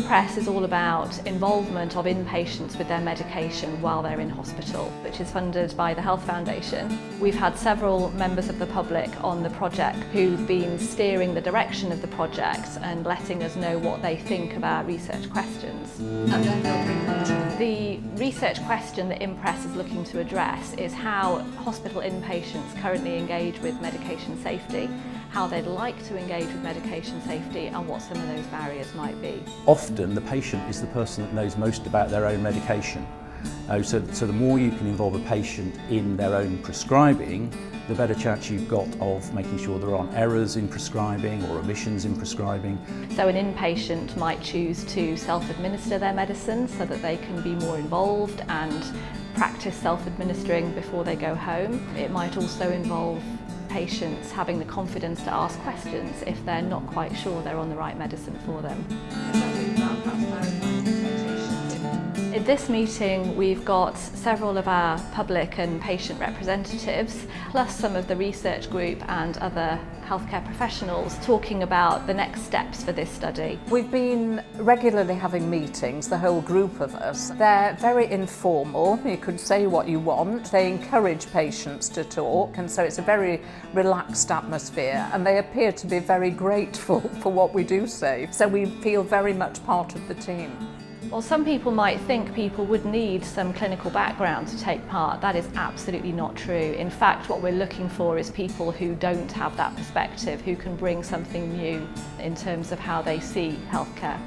IMPRESS is all about involvement of inpatients with their medication while they're in hospital, which is funded by the Health Foundation. We've had several members of the public on the project who've been steering the direction of the project and letting us know what they think about research questions. And then they'll bring them to the research question that IMPRESS is looking to address is how hospital inpatients currently engage with medication safety, how they'd like to engage with medication safety and what some of those barriers might be. Often the patient is the person that knows most about their own medication. So the more you can involve a patient in their own prescribing, the better chance you've got of making sure there aren't errors in prescribing or omissions in prescribing. So an inpatient might choose to self-administer their medicine so that they can be more involved and practice self-administering before they go home. It might also involve patients having the confidence to ask questions if they're not quite sure they're on the right medicine for them. In this meeting we've got several of our public and patient representatives, plus some of the research group and other healthcare professionals talking about the next steps for this study. We've been regularly having meetings, the whole group of us. They're very informal, you could say what you want. They encourage patients to talk, and so it's a very relaxed atmosphere, and they appear to be very grateful for what we do say. So we feel very much part of the team. Well, some people might think people would need some clinical background to take part. That is absolutely not true. In fact, what we're looking for is people who don't have that perspective, who can bring something new in terms of how they see healthcare.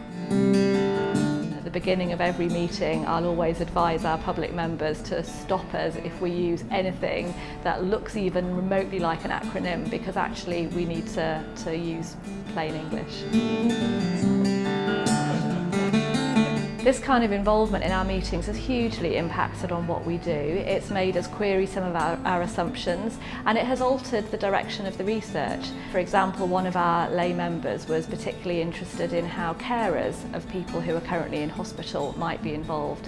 At the beginning of every meeting, I'll always advise our public members to stop us if we use anything that looks even remotely like an acronym, because actually we need to use plain English. This kind of involvement in our meetings has hugely impacted on what we do. It's made us query some of our assumptions, and it has altered the direction of the research. For example, one of our lay members was particularly interested in how carers of people who are currently in hospital might be involved.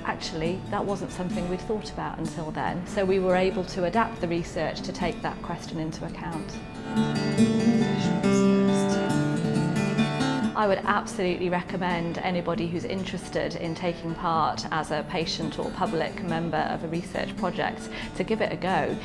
Actually, that wasn't something we'd thought about until then, so we were able to adapt the research to take that question into account. I would absolutely recommend anybody who's interested in taking part as a patient or public member of a research project to give it a go.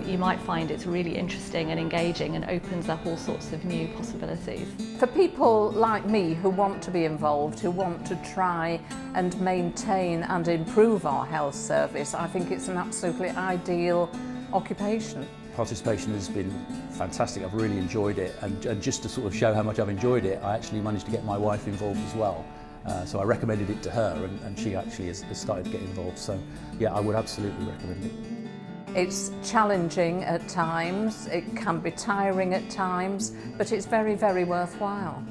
You might find it's really interesting and engaging and opens up all sorts of new possibilities. For people like me who want to be involved, who want to try and maintain and improve our health service, I think it's an absolutely ideal occupation. Participation has been fantastic. I've really enjoyed it, and just to sort of show how much I've enjoyed it, I actually managed to get my wife involved as well. So I recommended it to her, and she actually has started to get involved. So yeah, I would absolutely recommend it. It's challenging at times, it can be tiring at times, but it's very, very worthwhile.